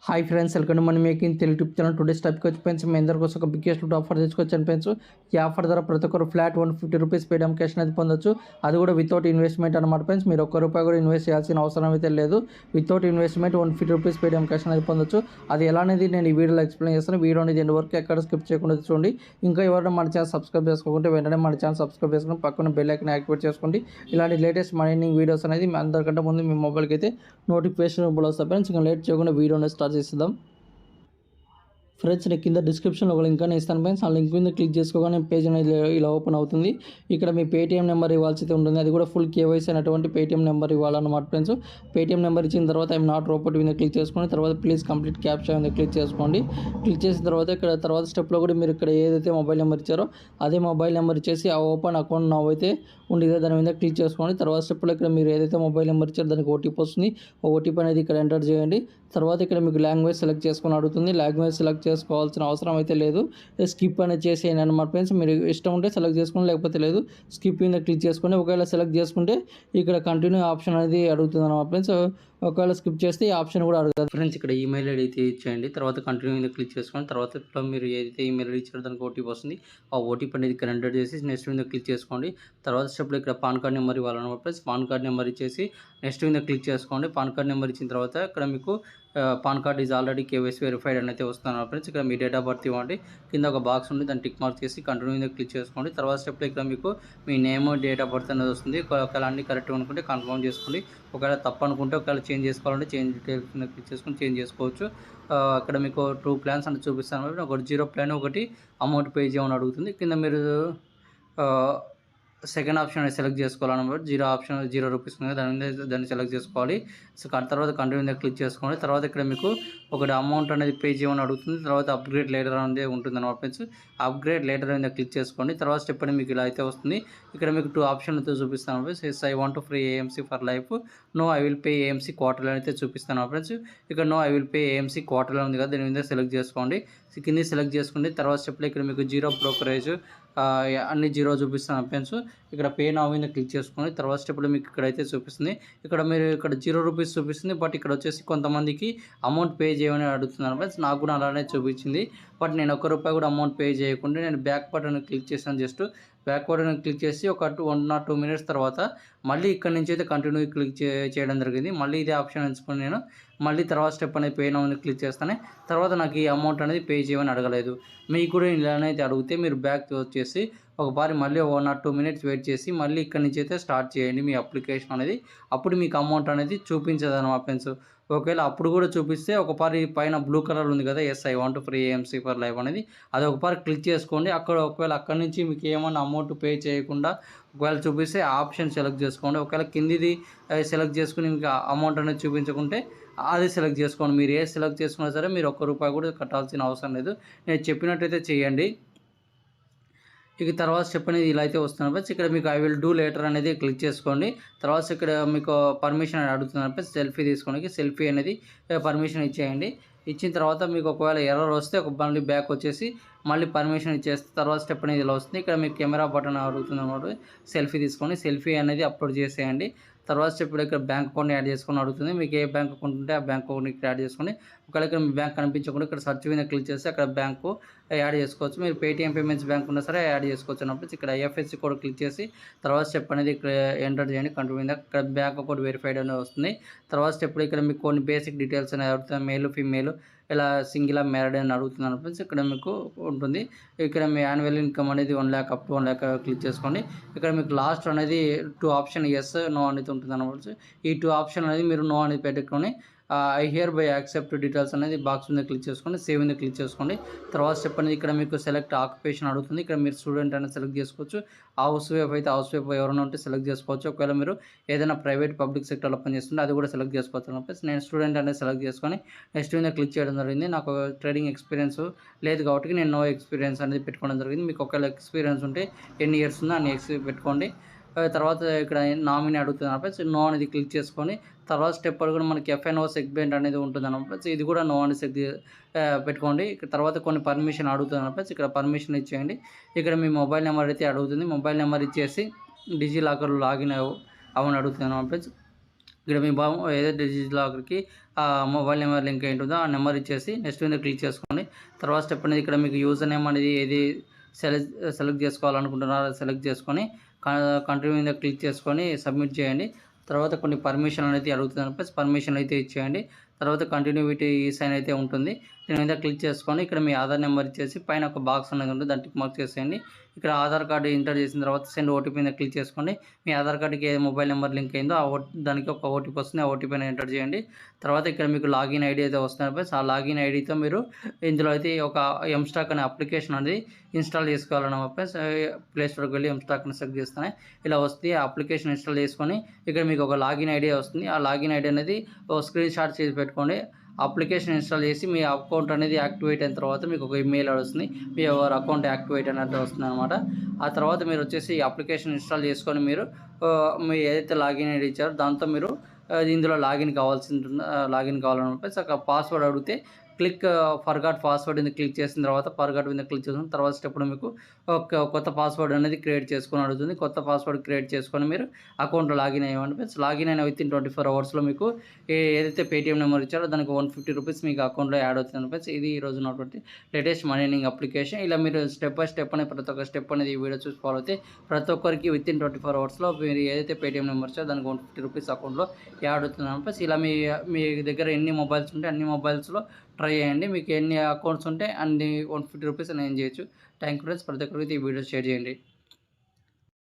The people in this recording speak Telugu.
Hi friends, welcome to money making Telugu YouTube channel. Today's topic వచ్చి ఫ్రెండ్స్, మీ అందరి కోసం ఒక బిగ్గెస్ట్ ఆఫర్ తీసుకొచ్చాను ఫ్రెండ్స్. ఈ ఆఫర్ ద్వారా ప్రతి ఒక్కరు ఫ్లాట్ 150 రూపీస్ పేటిఎం క్యాష్ అనేది పొందొచ్చు. అది కూడా వితౌట్ ఇన్వెస్ట్మెంట్ అనమాట ఫ్రెండ్స్. మీరు ఒక్క రూపాయి కూడా ఇన్వెస్ట్ చేయాల్సిన అవసరం అయితే లేదు. Without investment 150 rupees Paytm cash అనేది పొందొచ్చు. అది ఎలా అనేది నేను ఈ వీడియోలో ఎక్స్ప్లెయిన్ చేస్తాను. వీడియో అనేది ఎండ్ వరకు ఎక్కడ స్కిప్ చేయకుండా చూడండి. ఇంకా ఎవరైనా మన ఛానల్ సబ్స్క్రైబ్ చేసుకోకుంటే వెంటనే మన ఛానల్ సబ్స్క్రైబ్ చేసుకుని పక్కన బెల్ ఐకాన్ యాక్టివేట్ చేసుకోండి. ఇలాంటి లేటెస్ట్ మనీ ఎర్నింగ్ వీడియోస్ అనేది మీ అందరికంటే ముందు మీ మొబైల్కి అయితే నోటిఫికేషన్ వస్తాయి ఫ్రెండ్స్. ఇంకా లేట్ చేయకుండా వీడియోని స్టార్ట్ చేద్దాం. ఫ్రెండ్స్, నేను కింద డిస్క్రిప్షన్లో ఒక లింక్ అని ఇస్తాను ఫ్రెండ్స్. ఆ లింక్ మీద క్లిక్ చేసుకోగానే పేజ్ అనేది ఇలా ఓపెన్ అవుతుంది. ఇక్కడ మీ పేటీఎం నెంబర్ ఇవ్వాల్సి ఉంటుంది. అది కూడా ఫుల్ కేవైసీ అనేటువంటి పేటీఎం నెంబర్ ఇవ్వాలన్నమాట ఫ్రెండ్స్. పేటీఎం నెంబర్ ఇచ్చిన తర్వాత ఐఎమ్ నాట్ రోబోట్ మీద క్లిక్ చేసుకోండి. తర్వాత ప్లీజ్ కంప్లీట్ క్యాప్చా మీద క్లిక్ చేసుకోండి. క్లిక్ చేసిన తర్వాత ఇక్కడ తర్వాత స్టెప్లో కూడా మీరు ఇక్కడ ఏదైతే మొబైల్ నెంబర్ ఇచ్చారో అదే మొబైల్ నెంబర్ ఇచ్చేసి ఆ ఓపెన్ అకౌంట్ నవ్ అయితే ఉండేదో దాని మీద క్లిక్ చేసుకోండి. తర్వాత స్టెప్లో ఇక్కడ మీరు ఏదైతే మొబైల్ నెంబర్ ఇచ్చారో దానికి ఓటీపీ వస్తుంది. ఓటీపీ అనేది ఇక్కడ ఎంటర్ చేయండి. తర్వాత ఇక్కడ మీకు లాంగ్వేజ్ సెలెక్ట్ చేసుకొని అడుగుతుంది. లాంగ్వేజ్ సెలెక్ట్ చేసుకోవాల్సిన అవసరం అయితే లేదు. స్కిప్ అనేది చేసేయండి అనమాట ఫ్రెండ్స్. మీరు ఇష్టం ఉంటే సెలెక్ట్ చేసుకోండి, లేకపోతే లేదు. స్కిప్ మీద క్లిక్ చేసుకోండి. ఒకవేళ సెలెక్ట్ చేసుకుంటే ఇక్కడ కంటిన్యూ ఆప్షన్ అనేది అడుగుతుంది అనమాట ఫ్రెండ్స్. ఒకవేళ స్కిప్ చేస్తే ఈ ఆప్షన్ కూడా అడుగుతుంది ఫ్రెండ్స్. ఇక్కడ ఈమెయిల్ ఐడి అయితే ఇచ్చేయండి. తర్వాత కంటిన్యూ మీద క్లిక్ చేసుకోండి. తర్వాత ఇప్పుడు మీరు ఏదైతే ఈమెయిల్ ఐడి ఇచ్చారో దానికి ఓటీపీ వస్తుంది. ఆ ఓటీపీ అనేది ఇక్కడ ఎంటర్ చేసి నెక్స్ట్ మీద క్లిక్ చేసుకోండి. తర్వాత స్టెప్లో ఇక్కడ పాన్ కార్డ్ నెంబర్ ఇవ్వాలన్నమాట ఫ్రెండ్స్. పాన్ కార్డ్ నెంబర్ ఇచ్చేసి నెక్స్ట్ మీద క్లిక్ చేసుకోండి. పాన్ కార్డ్ నెంబర్ ఇచ్చిన తర్వాత ఇక్కడ మీకు PAN card is already KYC verified అని అయితే వస్తున్నాను ఫ్రెండ్స్. ఇక్కడ మీ డేట్ ఆఫ్ బర్త్ ఇవ్వండి. కింద ఒక బాక్స్ ఉంది, దాన్ని టిక్ మార్క్ చేసి కంటిన్యూ మీద క్లిక్ చేసుకోండి. తర్వాత స్టెప్లో ఇక్కడ మీకు మీ నేమ్, డేట్ ఆఫ్ బర్త్ అనేది వస్తుంది. ఒకవేళ అన్ని కరెక్ట్గా అనుకుంటే కన్ఫర్మ్ చేసుకోండి. ఒకవేళ తప్పు అనుకుంటే ఒకవేళ చేంజ్ చేసుకోవాలంటే చేంజ్ డీటెయిల్స్ మీద క్లిక్ చేసుకొని చేంజ్ చేసుకోవచ్చు. అక్కడ మీకు 2 ప్లాన్స్ అని చూపిస్తాను. ఒకటి జీరో ప్లాన్, ఒకటి అమౌంట్ పే చేయమని అడుగుతుంది. కింద మీరు సెకండ్ ఆప్షన్ సెలెక్ట్ చేసుకోవాలన్నమాట. జీరో రూపీస్ ఉంది, దాన్ని సెలెక్ట్ చేసుకోవాలి. సో తర్వాత కంటిన్యూ మీద క్లిక్ చేసుకోండి. తర్వాత ఇక్కడ మీకు ఒకటి అమౌంట్ అనేది పే చేయమని అడుగుతుంది. తర్వాత అప్గ్రేడ్ లేటర్ అనేది ఉంటుంది అనమాట ఫ్రెండ్స్. అప్గ్రేడ్ లేటర్ మీద క్లిక్ చేసుకోండి. తర్వాత స్టెప్ అనేది మీకు ఇలా అయితే వస్తుంది. ఇక్కడ మీకు 2 ఆప్షన్లు అయితే చూపిస్తాను friends. Yes I want free AMC for life, no I will pay AMC quarterly అయితే చూపిస్తాను ఫ్రెండ్స్. ఇక్కడ no I will pay AMC quarterly ఉంది కదా, దీని మీద సెలెక్ట్ చేసుకోండి. కింద సెలెక్ట్ చేసుకోండి. తర్వాత స్టెప్లో ఇక్కడ మీకు జీరో బ్రోకరేజ్ అన్ని జీరో చూపిస్తాను ఫ్రెండ్స్. ఇక్కడ పే నౌ మీద క్లిక్ చేసుకోండి. తర్వాత స్టెప్లో మీకు ఇక్కడైతే చూపిస్తుంది. ఇక్కడ మీరు ఇక్కడ 0 రూపీస్ చూపిస్తుంది. బట్ ఇక్కడ వచ్చేసి కొంతమందికి అమౌంట్ పే చేయమని అడుగుతున్నాను ఫ్రెండ్స్. నాకు కూడా అలానే చూపించింది. బట్ నేను ₹1 కూడా అమౌంట్ పే చేయకుండా నేను బ్యాక్ బటన్ క్లిక్ చేశాను. జస్ట్ బ్యాక్ బటన్ క్లిక్ చేసి ఒక 1 or 2 minutes తర్వాత మళ్ళీ ఇక్కడ నుంచి అయితే కంటిన్యూ క్లిక్ చేయడం జరిగింది. మళ్ళీ ఇదే ఆప్షన్ ఎంచుకొని నేను మళ్ళీ తర్వాత స్టెప్ అనేది పే నౌ క్లిక్ చేస్తానే. తర్వాత నాకు ఈ అమౌంట్ అనేది పే చేయమని అడగలేదు. మీకు కూడా ఇలానే అయితే అడిగితే మీరు బ్యాక్ వచ్చేసి ఒకసారి మళ్ళీ 1 or 2 minutes వెయిట్ చేసి మళ్ళీ ఇక్కడ నుంచి అయితే స్టార్ట్ చేయండి మీ అప్లికేషన్ అనేది. అప్పుడు మీకు అమౌంట్ అనేది చూపించదు అన్నమాట ఫ్రెండ్స్. ఒకవేళ అప్పుడు కూడా చూపిస్తే ఒకసారి పైన బ్లూ కలర్ ఉంది కదా, yes I want free AMC for life అనేది, అది ఒకసారి క్లిక్ చేసుకోండి. ఒకవేళ అక్కడ నుంచి మీకు ఏమన్నా అమౌంట్ పే చేయకుండా ఒకవేళ చూపిస్తే ఆప్షన్ సెలెక్ట్ చేసుకోండి. ఒకవేళ కిందిది సెలెక్ట్ చేసుకుని మీకు అమౌంట్ అనేది చూపించకుంటే అది సెలెక్ట్ చేసుకోండి. మీరు ఏ సెలెక్ట్ చేసుకున్నా సరే మీరు ₹1 కూడా కట్టాల్సిన అవసరం లేదు. నేను చెప్పినట్టయితే చేయండి. ఇక తర్వాత స్టెప్ అనేది ఇలా అయితే వస్తున్నారు ఫ్రెండ్స్. ఇక్కడ మీకు ఐ విల్ డూ లేటర్ అనేది క్లిక్ చేసుకోండి. తర్వాత ఇక్కడ మీకు పర్మిషన్ అని అడుగుతున్నారు ఫ్రెండ్స్. సెల్ఫీ తీసుకోండి. సెల్ఫీ అనేది పర్మిషన్ ఇచ్చేయండి. ఇచ్చిన తర్వాత మీకు ఒకవేళ ఎర్రర్ వస్తే మళ్ళీ బ్యాక్ వచ్చేసి మళ్ళీ పర్మిషన్ ఇచ్చేస్తే తర్వాత స్టెప్ అనేది ఇలా వస్తుంది. ఇక్కడ మీకు కెమెరా బటన్ అడుగుతుంది అనమాట. సెల్ఫీ తీసుకోండి. సెల్ఫీ అనేది అప్లోడ్ చేసేయండి. తర్వాత స్టెప్ ఇక్కడ బ్యాంక్ అకౌంట్ యాడ్ చేసుకొని అడుగుతుంది. మీకు ఏ బ్యాంక్ అకౌంట్ ఉంటే ఆ బ్యాంక్ అకౌంట్ ఇక్కడ యాడ్ చేసుకోండి. ఒకవేళ ఇక్కడ మీ బ్యాంక్ కనిపించకుండా ఇక్కడ సర్చ్ మీద క్లిక్ చేస్తే అక్కడ బ్యాంకు యాడ్ చేసుకోవచ్చు. మీరు పేటీఎం పేమెంట్స్ బ్యాంక్ ఉన్నా సరే యాడ్ చేసుకోవచ్చు అన్నప్పుడు ఇక్కడ ఐఎఫ్ఎస్సి కోడ్ క్లిక్ చేసి తర్వాత స్టెప్ అనేది ఇక్కడ ఎంటర్ చేయండి. కంట్రోల్ మీద ఇక్కడ బ్యాంక్ అకౌంట్ వెరిఫైడ్ అనేది వస్తుంది. తర్వాత స్టెప్లో ఇక్కడ మీకు కొన్ని బేసిక్ డీటెయిల్స్ అనేది అడుగుతుంది. మేల్, ఫీమేల్, ఇలా సింగిల్ మ్యారీడ్ అని అడుగుతున్నాను ఫ్రెండ్స్. ఇక్కడ మీకు ఉంటుంది. ఇక్కడ మీ యాన్యువల్ ఇన్కమ్ అనేది 1 lakh up to 1 lakh click చేసుకోండి. ఇక్కడ మీకు లాస్ట్ అనేది 2 ఆప్షన్ ఎస్, నో అనేది ఉంటుంది అనమాట. ఈ 2 ఆప్షన్ అనేది మీరు నో అనేది పెట్టుకొని I here by accept details అనేది బాక్స్ మీద క్లిక్ చేసుకోండి. సేవ్ మీద క్లిక్ చేసుకోండి. తర్వాత స్టెప్ అనేది ఇక్కడ మీకు సెలెక్ట్ ఆక్యుపేషన్ అడుగుతుంది. ఇక్కడ మీరు స్టూడెంట్ అనేది సెలెక్ట్ చేసుకోవచ్చు. హౌస్ వైఫ్ అయితే హౌస్ వైఫ్ ఎవరైనా ఉంటే సెలెక్ట్ చేసుకోవచ్చు. ఒకవేళ మీరు ఏదైనా ప్రైవేట్ పబ్లిక్ సెక్టర్లో పనిచేస్తుంటే అది కూడా సెలెక్ట్ చేసుకోవచ్చు. నేను స్టూడెంట్ అనేది సెలెక్ట్ చేసుకొని నెక్స్ట్ మీద క్లిక్ చేయడం జరిగింది. నాకు ట్రేడింగ్ ఎక్స్పీరియన్స్ లేదు కాబట్టి నేను నో ఎక్స్పీరియన్స్ అనేది పెట్టుకోవడం జరిగింది. మీకు ఒకవేళ ఎక్స్పీరియన్స్ ఉంటే ఎన్ని ఇయర్స్ ఉందో అన్ని పెట్టుకోండి. తర్వాత ఇక్కడ నామినీ అడుగుతుంది. నో అనేది క్లిక్ చేసుకొని తర్వాత స్టెప్ కూడా మనకి ఎఫ్ఎన్ఓ సెగ్మెంట్ అనేది ఉంటుంది అన్నమాట. ఇది కూడా నో అని పెట్టుకోండి. తర్వాత కొన్ని పర్మిషన్ అడుగుతుంది అన్నమాట. ఇక్కడ పర్మిషన్ ఇచ్చేయండి. ఇక్కడ మీ మొబైల్ నెంబర్ అయితే అడుగుతుంది. మొబైల్ నెంబర్ ఇచ్చేసి డిజిలాకర్లో లాగిన్ అవ్వని అడుగుతుంది అన్నమాట. ఇక్కడ మీ ఏదైతే డిజిలాకర్కి మొబైల్ నెంబర్ లింక్ అయి ఉంటుందో ఆ నెంబర్ ఇచ్చేసి నెక్స్ట్ మీద క్లిక్ చేసుకోండి. తర్వాత స్టెప్ అనేది ఇక్కడ మీకు యూజర్ నేమ్ అనేది ఏది సెలెక్ట్ చేసుకోవాలనుకుంటున్నారో సెలెక్ట్ చేసుకొని కంటిన్యూ మీద క్లిక్ చేసుకొని సబ్మిట్ చేయండి. తర్వాత కొన్ని పర్మిషన్ అనేది అడుగుతుంది, పర్మిషన్ అయితే ఇచ్చేయండి. తర్వాత కంటిన్యూటీ సైన్ అయితే ఉంటుంది. దీని మీద క్లిక్ చేసుకొని ఇక్కడ మీ ఆధార్ నెంబర్ ఇచ్చేసి పైన ఒక బాక్స్ అనేది ఉంటుంది, దాన్ని టిక్ మార్క్ చేసేయండి. ఇక్కడ ఆధార్ కార్డు ఎంటర్ చేసిన తర్వాత సెండ్ ఓటీపీ మీద క్లిక్ చేసుకోండి. మీ ఆధార్ కార్డుకి ఏ మొబైల్ నెంబర్ లింక్ అయిందో దానికి ఒక ఓటీపీ వస్తుంది, ఆ ఓటీపీని ఎంటర్ చేయండి. తర్వాత ఇక్కడ మీకు లాగిన్ ఐడి అయితే వస్తుంది. ఆ లాగిన్ ఐడితో మీరు ఇందులో అయితే ఒక ఎంస్టాక్ అనే అప్లికేషన్ అనేది ఇన్స్టాల్ చేసుకోవాలన్నమాట. ప్లే స్టోర్కి వెళ్ళి ఎంస్టాక్ని సెలెక్ట్ చేస్తానే ఇలా వస్తుంది. ఆ అప్లికేషన్ ఇన్స్టాల్ చేసుకొని ఇక్కడ మీకు ఒక లాగిన్ ఐడి వస్తుంది. ఆ లాగిన్ ఐడి అనేది ఒక స్క్రీన్ షాట్ చేసి పెట్టుకోండి. అప్లికేషన్ ఇన్స్టాల్ చేసి మీ అకౌంట్ అనేది యాక్టివేట్ అయిన తర్వాత మీకు ఒక ఈమెయిల్ వస్తుంది, మీ ఎవరి అకౌంట్ యాక్టివేట్ అనేది వస్తుంది అనమాట. ఆ తర్వాత మీరు వచ్చేసి అప్లికేషన్ ఇన్స్టాల్ చేసుకొని మీరు మీ ఏదైతే లాగిన్ ఐడి ఇచ్చారో దాంతో మీరు ఇందులో లాగిన్ కావాలన్నమాట. పాస్వర్డ్ అడిగితే క్లిక్ ఫర్గాట్ పాస్వర్డ్ మీద క్లిక్ చేసిన తర్వాత ఫర్గాట్ మీద క్లిక్ చేసిన తర్వాత స్టెప్లో మీకు ఒక కొత్త పాస్వర్డ్ అనేది క్రియేట్ చేసుకొని అడుగుతుంది. కొత్త పాస్వర్డ్ క్రియేట్ చేసుకొని మీరు అకౌంట్లో లాగిన్ అయ్యామంటే ఫ్రెండ్స్, లాగిన్ అయిన విత్ ఇన్ 24 అవర్స్లో మీకు ఏదైతే పేటీఎం నెంబర్ ఇచ్చారో దానికి 150 రూపీస్ మీకు అకౌంట్లో యాడ్ అవుతుంది ఫ్రెండ్స్. ఇది ఈ రోజు ఉన్నటువంటి లేటెస్ట్ మనీ ఎర్నింగ్ అప్లికేషన్. ఇలా మీరు స్టెప్ బై స్టెప్ అనేది ప్రతి ఒక్క స్టెప్ అనేది ఈ వీడియో చూసి ఫాలో అయితే ప్రతి ఒక్కరికి విత్ ఇన్ 24 అవర్స్లో మీరు ఏదైతే పేటీఎం నెంబర్ ఇచ్చారో దానికి 150 రూపీస్ అకౌంట్లో యాడ్ అవుతుంది ఫ్రెండ్స్. ఇలా మీ దగ్గర ఎన్ని మొబైల్స్ ఉంటే అన్ని మొబైల్స్లో ట్రై చేయండి. మీకు ఎన్ని అకౌంట్స్ ఉంటే అన్ని 150 రూపీస్ నేను చేయొచ్చు. Thank you friends. ప్రతి ఒక్కరికి ఈ వీడియో షేర్ చేయండి.